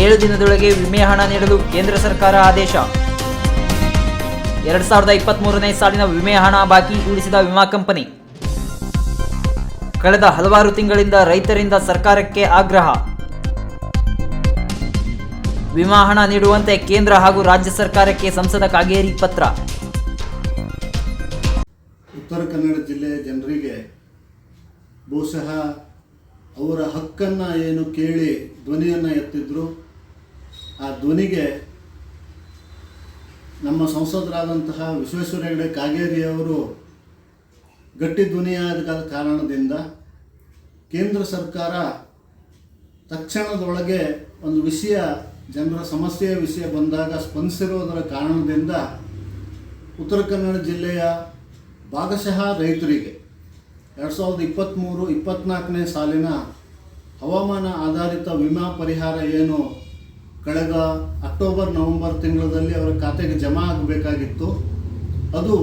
7 ದಿನದೊಳಗೆ ವಿಮೆ ಹಣ ನೀಡಲು ಕೇಂದ್ರ ಸರ್ಕಾರ ಆದೇಶ. 2023ನೇ ಸಾಲಿನ ವಿಮೆ ಹಣ ಬಾಕಿ ಉಳಿಸಿದ ವಿಮಾ ಕಂಪನಿ. ಕಳೆದ ಹಲವಾರು ತಿಂಗಳಿಂದ ರೈತರಿಂದ ಸರ್ಕಾರಕ್ಕೆ ಆಗ್ರಹ. ವಿಮಾ ಹಣ ನೀಡುವಂತೆ ಕೇಂದ್ರ ಹಾಗೂ ರಾಜ್ಯ ಸರ್ಕಾರಕ್ಕೆ ಸಂಸದ ಕಾಗೇರಿ ಪತ್ರ. ಉತ್ತರ ಕನ್ನಡ ಜಿಲ್ಲೆಯ ಜನರಿಗೆ ಬಹುಶಃ ಅವರ ಹಕ್ಕನ್ನು ಏನು ಕೇಳಿ ಧ್ವನಿಯನ್ನು ಎತ್ತಿದ್ರು, ಆ ಧ್ವನಿಗೆ ನಮ್ಮ ಸಂಸದರಾದಂತಹ ವಿಶ್ವೇಶ್ವರ ಹೆಗಡೆ ಕಾಗೇರಿಯವರು ಗಟ್ಟಿ ಧ್ವನಿಯಾದ ಕಾರಣದಿಂದ ಕೇಂದ್ರ ಸರ್ಕಾರ ತಕ್ಷಣದೊಳಗೆ ಒಂದು ವಿಷಯ, ಜನರ ಸಮಸ್ಯೆಯ ವಿಷಯ ಬಂದಾಗ ಸ್ಪಂದಿಸಿರುವುದರ ಕಾರಣದಿಂದ ಉತ್ತರ ಕನ್ನಡ ಜಿಲ್ಲೆಯ ಭಾಗಶಃ ರೈತರಿಗೆ 2023-24ನೇ ಸಾಲಿನ ಹವಾಮಾನ ಆಧಾರಿತ ವಿಮಾ ಪರಿಹಾರ ಏನು ಕಳೆದ ಅಕ್ಟೋಬರ್-ನವೆಂಬರ್ ತಿಂಗಳಲ್ಲಿ ಅವರ ಖಾತೆಗೆ ಜಮಾ ಆಗಬೇಕಾಗಿತ್ತು, ಅದು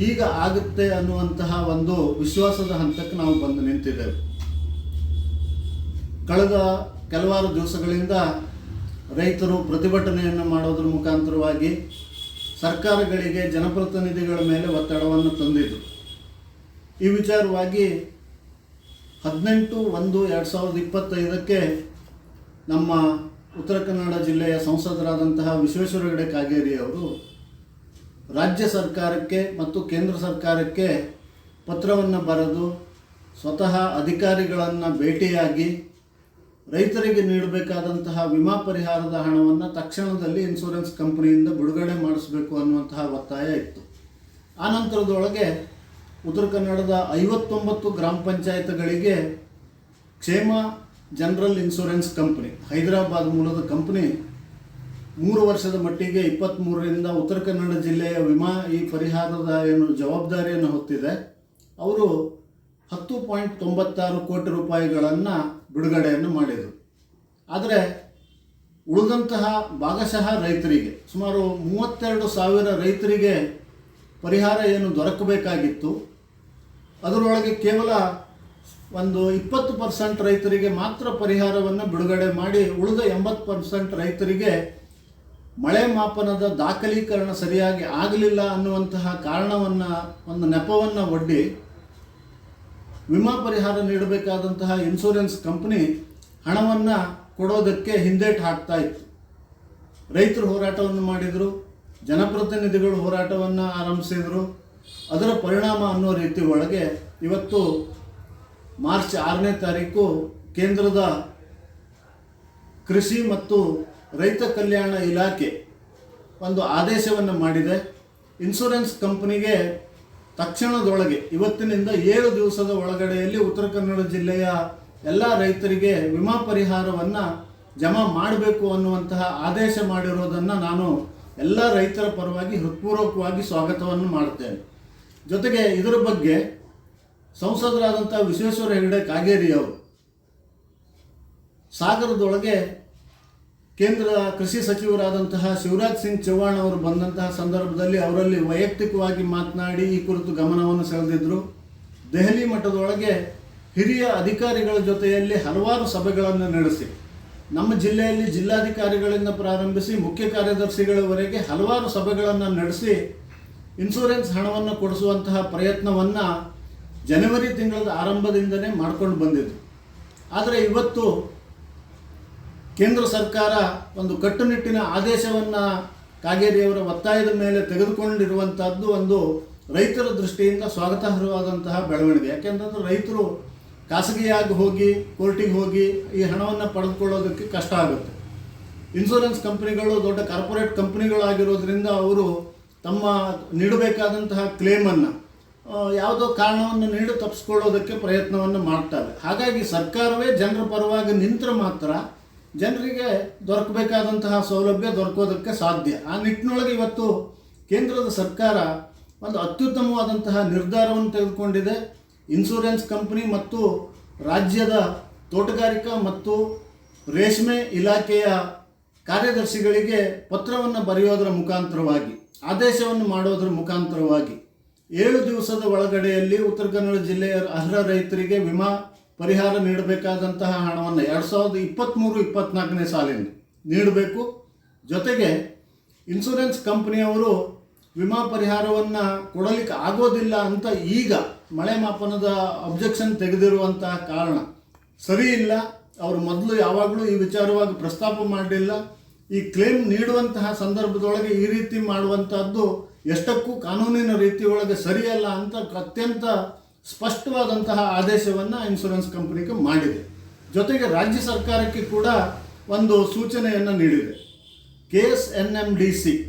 ಈಗ ಆಗುತ್ತೆ ಅನ್ನುವಂತಹ ಒಂದು ವಿಶ್ವಾಸದ ಹಂತಕ್ಕೆ ನಾವು ಬಂದು ನಿಂತಿದ್ದೇವೆ. ಕಳೆದ ಕೆಲವಾರು ದಿವಸಗಳಿಂದ ರೈತರು ಪ್ರತಿಭಟನೆಯನ್ನು ಮಾಡೋದ್ರ ಮುಖಾಂತರವಾಗಿ ಸರ್ಕಾರಗಳಿಗೆ, ಜನಪ್ರತಿನಿಧಿಗಳ ಮೇಲೆ ಒತ್ತಡವನ್ನು ತಂದಿದ್ದರು. ಈ ವಿಚಾರವಾಗಿ 18/1/2025ಕ್ಕೆ ನಮ್ಮ ಉತ್ತರ ಕನ್ನಡ ಜಿಲ್ಲೆಯ ಸಂಸದರಾದಂತಹ ವಿಶ್ವೇಶ್ವರ ಹೆಗಡೆ ಕಾಗೇರಿಯವರು ರಾಜ್ಯ ಸರ್ಕಾರಕ್ಕೆ ಮತ್ತು ಕೇಂದ್ರ ಸರ್ಕಾರಕ್ಕೆ ಪತ್ರವನ್ನು ಬರೆದು ಸ್ವತಃ ಅಧಿಕಾರಿಗಳನ್ನು ಭೇಟಿಯಾಗಿ ರೈತರಿಗೆ ನೀಡಬೇಕಾದಂತಹ ವಿಮಾ ಪರಿಹಾರದ ಹಣವನ್ನು ತಕ್ಷಣದಲ್ಲಿ ಇನ್ಶೂರೆನ್ಸ್ ಕಂಪನಿಯಿಂದ ಬಿಡುಗಡೆ ಮಾಡಿಸಬೇಕು ಅನ್ನುವಂತಹ ಒತ್ತಾಯ ಇತ್ತು. ಆನಂತರದೊಳಗೆ ಉತ್ತರ ಕನ್ನಡದ 59 ಗ್ರಾಮ ಪಂಚಾಯತ್ಗಳಿಗೆ ಕ್ಷೇಮ ಜನರಲ್ ಇನ್ಶೂರೆನ್ಸ್ ಕಂಪನಿ, ಹೈದರಾಬಾದ್ ಮೂಲದ ಕಂಪನಿ, 3 ವರ್ಷದ ಮಟ್ಟಿಗೆ 23ರಿಂದ ಉತ್ತರ ಕನ್ನಡ ಜಿಲ್ಲೆಯ ವಿಮಾ ಈ ಪರಿಹಾರದ ಏನು ಜವಾಬ್ದಾರಿಯನ್ನು ಹೊತ್ತಿದೆ, ಅವರು 10.96 ಕೋಟಿ ರೂಪಾಯಿಗಳನ್ನು ಬಿಡುಗಡೆಯನ್ನು ಮಾಡಿದರು. ಆದರೆ ಉಳಿದಂತಹ ಭಾಗಶಃ ರೈತರಿಗೆ, ಸುಮಾರು 32,000 ರೈತರಿಗೆ ಪರಿಹಾರ ಏನು ದೊರಕಬೇಕಾಗಿತ್ತು, ಅದರೊಳಗೆ ಕೇವಲ ಒಂದು 20% ರೈತರಿಗೆ ಮಾತ್ರ ಪರಿಹಾರವನ್ನು ಬಿಡುಗಡೆ ಮಾಡಿ, ಉಳಿದ 80% ರೈತರಿಗೆ ಮಳೆ ಮಾಪನದ ದಾಖಲೀಕರಣ ಸರಿಯಾಗಿ ಆಗಲಿಲ್ಲ ಅನ್ನುವಂತಹ ಕಾರಣವನ್ನು, ಒಂದು ನೆಪವನ್ನು ಒಡ್ಡಿ ವಿಮಾ ಪರಿಹಾರ ನೀಡಬೇಕಾದಂತಹ ಇನ್ಶೂರೆನ್ಸ್ ಕಂಪನಿ ಹಣವನ್ನು ಕೊಡೋದಕ್ಕೆ ಹಿಂದೇಟು ಹಾಕ್ತಾ ಇತ್ತು. ರೈತರು ಹೋರಾಟವನ್ನು ಮಾಡಿದರು, ಜನಪ್ರತಿನಿಧಿಗಳು ಹೋರಾಟವನ್ನು ಆರಂಭಿಸಿದರು. ಅದರ ಪರಿಣಾಮ ಅನ್ನೋ ರೀತಿ ಒಳಗೆ ಇವತ್ತು ಮಾರ್ಚ್ 6ನೇ ತಾರೀಕು ಕೇಂದ್ರದ ಕೃಷಿ ಮತ್ತು ರೈತ ಕಲ್ಯಾಣ ಇಲಾಖೆ ಒಂದು ಆದೇಶವನ್ನು ಮಾಡಿದೆ. ಇನ್ಶೂರೆನ್ಸ್ ಕಂಪನಿಗೆ ತಕ್ಷಣದೊಳಗೆ ಇವತ್ತಿನಿಂದ 7 ದಿವಸದ ಒಳಗಡೆಯಲ್ಲಿ ಉತ್ತರ ಕನ್ನಡ ಜಿಲ್ಲೆಯ ಎಲ್ಲ ರೈತರಿಗೆ ವಿಮಾ ಪರಿಹಾರವನ್ನು ಜಮಾ ಮಾಡಬೇಕು ಅನ್ನುವಂತಹ ಆದೇಶ ಮಾಡಿರೋದನ್ನು ನಾನು ಎಲ್ಲ ರೈತರ ಪರವಾಗಿ ಹೃತ್ಪೂರ್ವಕವಾಗಿ ಸ್ವಾಗತವನ್ನು ಮಾಡುತ್ತೇನೆ. ಜೊತೆಗೆ ಇದರ ಬಗ್ಗೆ ಸಂಸದರಾದಂಥ ವಿಶ್ವೇಶ್ವರ ಹೆಗಡೆ ಕಾಗೇರಿಯವರು ಸಾಗರದೊಳಗೆ ಕೇಂದ್ರ ಕೃಷಿ ಸಚಿವರಾದಂತಹ ಶಿವರಾಜ್ ಸಿಂಗ್ ಚೌಹಾಣ್ ಅವರು ಬಂದಂತಹ ಸಂದರ್ಭದಲ್ಲಿ ಅವರಲ್ಲಿ ವೈಯಕ್ತಿಕವಾಗಿ ಮಾತನಾಡಿ ಈ ಕುರಿತು ಗಮನವನ್ನು ಸೆಳೆದಿದ್ದರು. ದೆಹಲಿ ಮಟ್ಟದೊಳಗೆ ಹಿರಿಯ ಅಧಿಕಾರಿಗಳ ಜೊತೆಯಲ್ಲಿ ಹಲವಾರು ಸಭೆಗಳನ್ನು ನಡೆಸಿ, ನಮ್ಮ ಜಿಲ್ಲೆಯಲ್ಲಿ ಜಿಲ್ಲಾಧಿಕಾರಿಗಳಿಂದ ಪ್ರಾರಂಭಿಸಿ ಮುಖ್ಯ ಕಾರ್ಯದರ್ಶಿಗಳವರೆಗೆ ಹಲವಾರು ಸಭೆಗಳನ್ನು ನಡೆಸಿ ಇನ್ಶೂರೆನ್ಸ್ ಹಣವನ್ನು ಕೊಡಿಸುವಂತಹ ಪ್ರಯತ್ನವನ್ನು ಜನವರಿ ತಿಂಗಳ ಆರಂಭದಿಂದಲೇ ಮಾಡ್ಕೊಂಡು ಬಂದಿದ್ದು. ಆದರೆ ಇವತ್ತು ಕೇಂದ್ರ ಸರ್ಕಾರ ಒಂದು ಕಟ್ಟುನಿಟ್ಟಿನ ಆದೇಶವನ್ನು ಕಾಗೇರಿಯವರ ಒತ್ತಾಯದ ಮೇಲೆ ತೆಗೆದುಕೊಂಡಿರುವಂಥದ್ದು ಒಂದು ರೈತರ ದೃಷ್ಟಿಯಿಂದ ಸ್ವಾಗತಾರ್ಹವಾದಂತಹ ಬೆಳವಣಿಗೆ. ಯಾಕೆಂತಂದ್ರೆ ರೈತರು ಖಾಸಗಿಯಾಗಿ ಹೋಗಿ ಕೋರ್ಟಿಗೆ ಹೋಗಿ ಈ ಹಣವನ್ನು ಪಡೆದುಕೊಳ್ಳೋದಕ್ಕೆ ಕಷ್ಟ ಆಗುತ್ತೆ. ಇನ್ಶೂರೆನ್ಸ್ ಕಂಪ್ನಿಗಳು ದೊಡ್ಡ ಕಾರ್ಪೊರೇಟ್ ಕಂಪ್ನಿಗಳಾಗಿರೋದ್ರಿಂದ ಅವರು ತಮ್ಮ ನೀಡಬೇಕಾದಂತಹ ಕ್ಲೇಮನ್ನು ಯಾವುದೋ ಕಾರಣವನ್ನು ನೀಡಿ ತಪ್ಪಿಸ್ಕೊಳ್ಳೋದಕ್ಕೆ ಪ್ರಯತ್ನವನ್ನು ಮಾಡ್ತಾರೆ. ಹಾಗಾಗಿ ಸರ್ಕಾರವೇ ಜನರ ಪರವಾಗಿ ನಿಂತರೆ ಮಾತ್ರ ಜನರಿಗೆ ದೊರಕಬೇಕಾದಂತಹ ಸೌಲಭ್ಯ ದೊರಕೋದಕ್ಕೆ ಸಾಧ್ಯ. ಆ ನಿಟ್ಟಿನೊಳಗೆ ಇವತ್ತು ಕೇಂದ್ರದ ಸರ್ಕಾರ ಒಂದು ಅತ್ಯುತ್ತಮವಾದಂತಹ ನಿರ್ಧಾರವನ್ನು ತೆಗೆದುಕೊಂಡಿದೆ. ಇನ್ಶೂರೆನ್ಸ್ ಕಂಪನಿ ಮತ್ತು ರಾಜ್ಯದ ತೋಟಗಾರಿಕಾ ಮತ್ತು ರೇಷ್ಮೆ ಇಲಾಖೆಯ ಕಾರ್ಯದರ್ಶಿಗಳಿಗೆ ಪತ್ರವನ್ನು ಬರೆಯೋದರ ಮುಖಾಂತರವಾಗಿ, ಆದೇಶವನ್ನು ಮಾಡೋದರ ಮುಖಾಂತರವಾಗಿ 7 ದಿವಸದ ಒಳಗಡೆಯಲ್ಲಿ ಉತ್ತರ ಕನ್ನಡ ಜಿಲ್ಲೆಯ ಅರ್ಹ ರೈತರಿಗೆ ವಿಮಾ ಪರಿಹಾರ ನೀಡಬೇಕಾದಂತಹ ಹಣವನ್ನು 2023-24ನೇ ಸಾಲಿನ ನೀಡಬೇಕು. ಜೊತೆಗೆ ಇನ್ಶೂರೆನ್ಸ್ ಕಂಪನಿಯವರು ವಿಮಾ ಪರಿಹಾರವನ್ನು ಕೊಡಲಿಕ್ಕೆ ಆಗೋದಿಲ್ಲ ಅಂತ ಈಗ ಮಳೆ ಮಾಪನದ ಅಬ್ಜೆಕ್ಷನ್ ತೆಗೆದಿರುವಂತಹ ಕಾರಣ ಸರಿ ಇಲ್ಲ. ಅವರು ಮೊದಲು ಯಾವಾಗಲೂ ಈ ವಿಚಾರವಾಗಿ ಪ್ರಸ್ತಾಪ ಮಾಡಲಿಲ್ಲ. ಈ ಕ್ಲೇಮ್ ನೀಡುವಂತಹ ಸಂದರ್ಭದೊಳಗೆ ಈ ರೀತಿ ಮಾಡುವಂತಹದ್ದು ಎಷ್ಟಕ್ಕೂ ಕಾನೂನಿನ ರೀತಿಯೊಳಗೆ ಸರಿಯಲ್ಲ ಅಂತ ಅತ್ಯಂತ ಸ್ಪಷ್ಟವಾದಂತಹ ಆದೇಶವನ್ನು ಇನ್ಶೂರೆನ್ಸ್ ಕಂಪನಿಗೆ ಮಾಡಿದೆ. ಜೊತೆಗೆ ರಾಜ್ಯ ಸರ್ಕಾರಕ್ಕೆ ಕೂಡ ಒಂದು ಸೂಚನೆಯನ್ನು ನೀಡಿದೆ. KSNMDC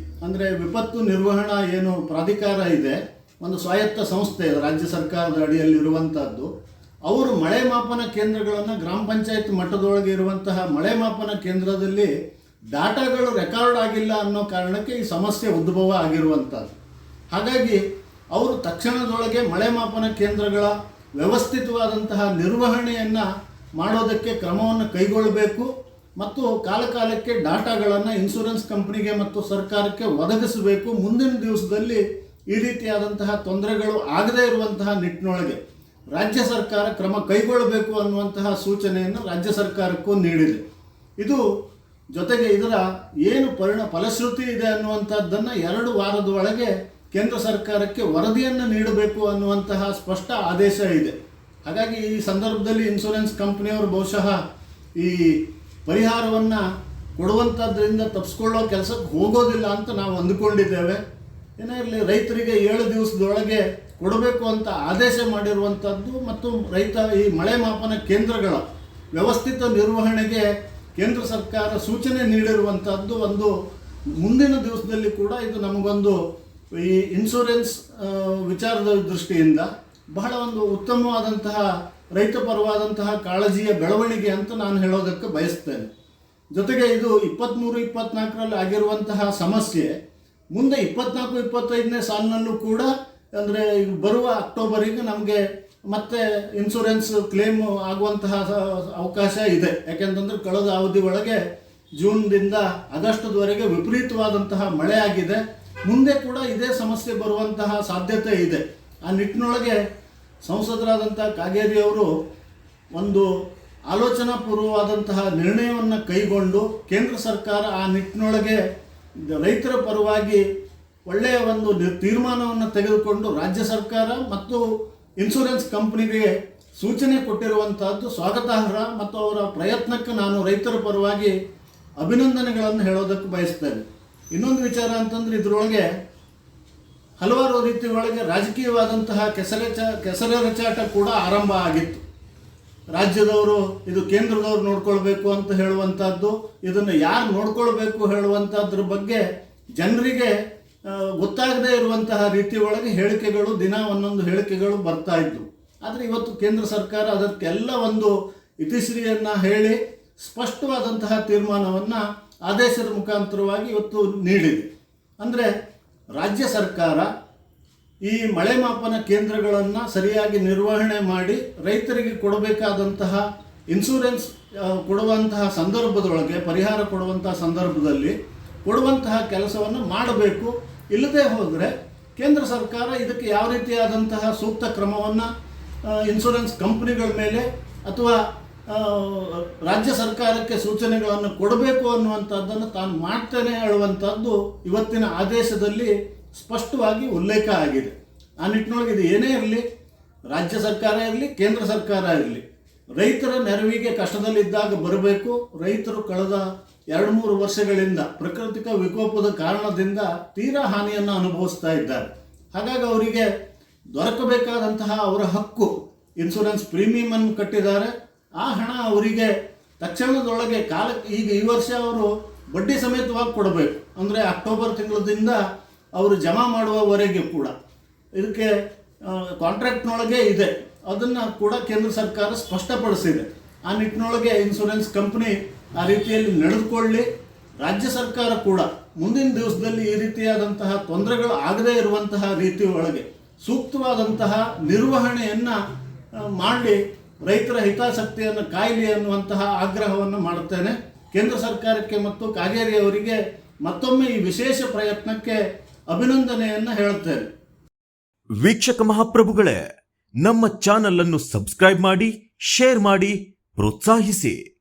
ಅಂದರೆ ವಿಪತ್ತು ನಿರ್ವಹಣಾ ಏನು ಪ್ರಾಧಿಕಾರ ಇದೆ, ಒಂದು ಸ್ವಾಯತ್ತ ಸಂಸ್ಥೆ ರಾಜ್ಯ ಸರ್ಕಾರದ ಅಡಿಯಲ್ಲಿರುವಂಥದ್ದು. ಅವರು ಮಳೆ ಮಾಪನ ಕೇಂದ್ರಗಳನ್ನು ಗ್ರಾಮ ಪಂಚಾಯತ್ ಮಟ್ಟದೊಳಗೆ ಇರುವಂತಹ ಮಳೆ ಮಾಪನ ಕೇಂದ್ರದಲ್ಲಿ ಡಾಟಾಗಳು ರೆಕಾರ್ಡ್ ಆಗಿಲ್ಲ ಅನ್ನೋ ಕಾರಣಕ್ಕೆ ಈ ಸಮಸ್ಯೆ ಉದ್ಭವ ಆಗಿರುವಂಥದ್ದು. ಹಾಗಾಗಿ ಅವರು ತಕ್ಷಣದೊಳಗೆ ಮಳೆ ಮಾಪನ ಕೇಂದ್ರಗಳ ವ್ಯವಸ್ಥಿತವಾದಂತಹ ನಿರ್ವಹಣೆಯನ್ನು ಮಾಡೋದಕ್ಕೆ ಕ್ರಮವನ್ನು ಕೈಗೊಳ್ಳಬೇಕು ಮತ್ತು ಕಾಲಕಾಲಕ್ಕೆ ಡಾಟಾಗಳನ್ನು ಇನ್ಶೂರೆನ್ಸ್ ಕಂಪನಿಗೆ ಮತ್ತು ಸರ್ಕಾರಕ್ಕೆ ಒದಗಿಸಬೇಕು. ಮುಂದಿನ ದಿವಸದಲ್ಲಿ ಈ ರೀತಿಯಾದಂತಹ ತೊಂದರೆಗಳು ಆಗದೇ ಇರುವಂತಹ ನಿಟ್ಟಿನೊಳಗೆ ರಾಜ್ಯ ಸರ್ಕಾರ ಕ್ರಮ ಕೈಗೊಳ್ಳಬೇಕು ಅನ್ನುವಂತಹ ಸೂಚನೆಯನ್ನು ರಾಜ್ಯ ಸರ್ಕಾರಕ್ಕೂ ನೀಡಿದೆ. ಇದು ಜೊತೆಗೆ ಇದರ ಏನು ಫಲಶ್ರುತಿ ಇದೆ ಅನ್ನುವಂಥದ್ದನ್ನು 2 ವಾರದ ಒಳಗೆ ಕೇಂದ್ರ ಸರ್ಕಾರಕ್ಕೆ ವರದಿಯನ್ನು ನೀಡಬೇಕು ಅನ್ನುವಂತಹ ಸ್ಪಷ್ಟ ಆದೇಶ ಇದೆ. ಹಾಗಾಗಿ ಈ ಸಂದರ್ಭದಲ್ಲಿ ಇನ್ಶೂರೆನ್ಸ್ ಕಂಪನಿಯವರು ಬಹುಶಃ ಈ ಪರಿಹಾರವನ್ನು ಕೊಡುವಂಥದ್ರಿಂದ ತಪ್ಪಿಸ್ಕೊಳ್ಳೋ ಕೆಲಸಕ್ಕೆ ಹೋಗೋದಿಲ್ಲ ಅಂತ ನಾವು ಅಂದುಕೊಂಡಿದ್ದೇವೆ. ಏನೇ ಇರಲಿ, ರೈತರಿಗೆ 7 ದಿವಸದೊಳಗೆ ಕೊಡಬೇಕು ಅಂತ ಆದೇಶ ಮಾಡಿರುವಂಥದ್ದು ಮತ್ತು ಈ ಮಳೆ ಮಾಪನ ಕೇಂದ್ರಗಳ ವ್ಯವಸ್ಥಿತ ನಿರ್ವಹಣೆಗೆ ಕೇಂದ್ರ ಸರ್ಕಾರ ಸೂಚನೆ ನೀಡಿರುವಂಥದ್ದು ಒಂದು ಮುಂದಿನ ದಿವಸದಲ್ಲಿ ಕೂಡ ಇದು ನಮಗೊಂದು ಈ ಇನ್ಶೂರೆನ್ಸ್ ವಿಚಾರದ ದೃಷ್ಟಿಯಿಂದ ಬಹಳ ಒಂದು ಉತ್ತಮವಾದಂತಹ ರೈತ ಪರವಾದಂತಹ ಕಾಳಜಿಯ ಬೆಳವಣಿಗೆ ಅಂತ ನಾನು ಹೇಳೋದಕ್ಕೆ ಬಯಸ್ತೇನೆ. ಜೊತೆಗೆ ಇದು 23-24ರಲ್ಲಿ ಆಗಿರುವಂತಹ ಸಮಸ್ಯೆ ಮುಂದೆ 24-25ನೇ ಸಾಲಿನಲ್ಲೂ ಕೂಡ ಅಂದರೆ ಬರುವ ಅಕ್ಟೋಬರಿಗೆ ನಮಗೆ ಮತ್ತೆ ಇನ್ಶೂರೆನ್ಸ್ ಕ್ಲೇಮ್ ಆಗುವಂತಹ ಅವಕಾಶ ಇದೆ. ಯಾಕೆಂತಂದರೆ ಕಳೆದ ಅವಧಿ ಒಳಗೆ ಜೂನ್ದಿಂದ ಆಗಸ್ಟ್ವರೆಗೆ ವಿಪರೀತವಾದಂತಹ ಮಳೆ ಆಗಿದೆ. ಮುಂದೆ ಕೂಡ ಇದೇ ಸಮಸ್ಯೆ ಬರುವಂತಹ ಸಾಧ್ಯತೆ ಇದೆ. ಆ ನಿಟ್ಟಿನೊಳಗೆ ಸಂಸದರಾದಂಥ ಕಾಗೇರಿಯವರು ಒಂದು ಆಲೋಚನಾಪೂರ್ವವಾದಂತಹ ನಿರ್ಣಯವನ್ನು ಕೈಗೊಂಡು ಕೇಂದ್ರ ಸರ್ಕಾರ ಆ ನಿಟ್ಟಿನೊಳಗೆ ರೈತರ ಪರವಾಗಿ ಒಳ್ಳೆಯ ಒಂದು ತೀರ್ಮಾನವನ್ನು ತೆಗೆದುಕೊಂಡು ರಾಜ್ಯ ಸರ್ಕಾರ ಮತ್ತು ಇನ್ಶೂರೆನ್ಸ್ ಕಂಪನಿಗೆ ಸೂಚನೆ ಕೊಟ್ಟಿರುವಂತಹದ್ದು ಸ್ವಾಗತಾರ್ಹ ಮತ್ತು ಅವರ ಪ್ರಯತ್ನಕ್ಕೆ ನಾನು ರೈತರ ಪರವಾಗಿ ಅಭಿನಂದನೆಗಳನ್ನು ಹೇಳೋದಕ್ಕೆ ಬಯಸ್ತೇನೆ. ಇನ್ನೊಂದು ವಿಚಾರ ಅಂತಂದರೆ ಇದರೊಳಗೆ ಹಲವಾರು ರೀತಿಯೊಳಗೆ ರಾಜಕೀಯವಾದಂತಹ ಕೆಸರೆರಚಾಟ ಕೂಡ ಆರಂಭ ಆಗಿತ್ತು. ರಾಜ್ಯದವರು ಇದು ಕೇಂದ್ರದವರು ನೋಡ್ಕೊಳ್ಬೇಕು ಅಂತ ಹೇಳುವಂಥದ್ದು, ಇದನ್ನು ಯಾರು ನೋಡ್ಕೊಳ್ಬೇಕು ಹೇಳುವಂಥದ್ರ ಬಗ್ಗೆ ಜನರಿಗೆ ಗೊತ್ತಾಗದೇ ಇರುವಂತಹ ರೀತಿಯೊಳಗೆ ಹೇಳಿಕೆಗಳು ದಿನ ಒಂದೊಂದು ಹೇಳಿಕೆಗಳು ಬರ್ತಾ ಇದ್ವು. ಆದರೆ ಇವತ್ತು ಕೇಂದ್ರ ಸರ್ಕಾರ ಅದಕ್ಕೆಲ್ಲ ಒಂದು ಇತಿಶ್ರೀಯನ್ನು ಹೇಳಿ ಸ್ಪಷ್ಟವಾದಂತಹ ತೀರ್ಮಾನವನ್ನು ಆದೇಶದ ಮುಖಾಂತರವಾಗಿ ಇವತ್ತು ನೀಡಿದೆ. ಅಂದರೆ ರಾಜ್ಯ ಸರ್ಕಾರ ಈ ಮಳೆ ಮಾಪನ ಕೇಂದ್ರಗಳನ್ನು ಸರಿಯಾಗಿ ನಿರ್ವಹಣೆ ಮಾಡಿ ರೈತರಿಗೆ ಕೊಡಬೇಕಾದಂತಹ ಇನ್ಶೂರೆನ್ಸ್ ಕೊಡುವಂತಹ ಸಂದರ್ಭದೊಳಗೆ ಪರಿಹಾರ ಕೊಡುವಂತಹ ಸಂದರ್ಭದಲ್ಲಿ ಕೊಡುವಂತಹ ಕೆಲಸವನ್ನು ಮಾಡಬೇಕು. ಇಲ್ಲದೆ ಹೋದರೆ ಕೇಂದ್ರ ಸರ್ಕಾರ ಇದಕ್ಕೆ ಯಾವ ರೀತಿಯಾದಂತಹ ಸೂಕ್ತ ಕ್ರಮವನ್ನು ಇನ್ಶೂರೆನ್ಸ್ ಕಂಪನಿಗಳ ಮೇಲೆ ಅಥವಾ ರಾಜ್ಯ ಸರ್ಕಾರಕ್ಕೆ ಸೂಚನೆಗಳನ್ನು ಕೊಡಬೇಕು ಅನ್ನುವಂಥದ್ದನ್ನು ತಾನು ಮಾಡ್ತೇನೆ ಹೇಳುವಂಥದ್ದು ಇವತ್ತಿನ ಆದೇಶದಲ್ಲಿ ಸ್ಪಷ್ಟವಾಗಿ ಉಲ್ಲೇಖ ಆಗಿದೆ. ಆ ನಿಟ್ಟಿನೊಳಗೆ ಇದು ಏನೇ ಇರಲಿ, ರಾಜ್ಯ ಸರ್ಕಾರ ಇರಲಿ, ಕೇಂದ್ರ ಸರ್ಕಾರ ಇರಲಿ, ರೈತರ ನೆರವಿಗೆ ಕಷ್ಟದಲ್ಲಿದ್ದಾಗ ಬರಬೇಕು. ರೈತರು ಕಳೆದ 2-3 ವರ್ಷಗಳಿಂದ ಪ್ರಾಕೃತಿಕ ವಿಕೋಪದ ಕಾರಣದಿಂದ ತೀರಾ ಹಾನಿಯನ್ನು ಅನುಭವಿಸ್ತಾ ಇದ್ದಾರೆ. ಹಾಗಾಗಿ ಅವರಿಗೆ ದೊರಕಬೇಕಾದಂತಹ ಅವರ ಹಕ್ಕು, ಇನ್ಶೂರೆನ್ಸ್ ಪ್ರೀಮಿಯಮನ್ನು ಕಟ್ಟಿದ್ದಾರೆ, ಆ ಹಣ ಅವರಿಗೆ ತಕ್ಷಣದೊಳಗೆ ಈಗ ಈ ವರ್ಷ ಅವರು ಬಡ್ಡಿ ಸಮೇತವಾಗಿ ಕೊಡಬೇಕು. ಅಂದರೆ ಅಕ್ಟೋಬರ್ ತಿಂಗಳದಿಂದ ಅವರು ಜಮಾ ಮಾಡುವವರೆಗೆ ಕೂಡ ಇದಕ್ಕೆ ಕಾಂಟ್ರಾಕ್ಟ್ನೊಳಗೆ ಇದೆ, ಅದನ್ನು ಕೂಡ ಕೇಂದ್ರ ಸರ್ಕಾರ ಸ್ಪಷ್ಟಪಡಿಸಿದೆ. ಆ ನಿಟ್ಟಿನೊಳಗೆ ಇನ್ಶೂರೆನ್ಸ್ ಕಂಪನಿ ಆ ರೀತಿಯಲ್ಲಿ ನಡೆದುಕೊಳ್ಳಿ. ರಾಜ್ಯ ಸರ್ಕಾರ ಕೂಡ ಮುಂದಿನ ದಿವಸದಲ್ಲಿ ಈ ರೀತಿಯಾದಂತಹ ತೊಂದರೆಗಳು ಆಗದೇ ಇರುವಂತಹ ರೀತಿಯೊಳಗೆ ಸೂಕ್ತವಾದಂತಹ ನಿರ್ವಹಣೆಯನ್ನು ಮಾಡಿ ರೈತರ ಹಿತಾಸಕ್ತಿಯನ್ನು ಕಾಯಲಿ ಅನ್ನುವಂತಹ ಆಗ್ರಹವನ್ನು ಮಾಡುತ್ತೇನೆ. ಕೇಂದ್ರ ಸರ್ಕಾರಕ್ಕೆ ಮತ್ತು ಕಾಗೇರಿ ಅವರಿಗೆ ಮತ್ತೊಮ್ಮೆ ಈ ವಿಶೇಷ ಪ್ರಯತ್ನಕ್ಕೆ ಅಭಿನಂದನೆಯನ್ನು ಹೇಳುತ್ತೇನೆ. ವೀಕ್ಷಕ ಮಹಾಪ್ರಭುಗಳೇ, ನಮ್ಮ ಚಾನಲ್ ಅನ್ನು ಸಬ್ಸ್ಕ್ರೈಬ್ ಮಾಡಿ, ಶೇರ್ ಮಾಡಿ ಪ್ರೋತ್ಸಾಹಿಸಿ.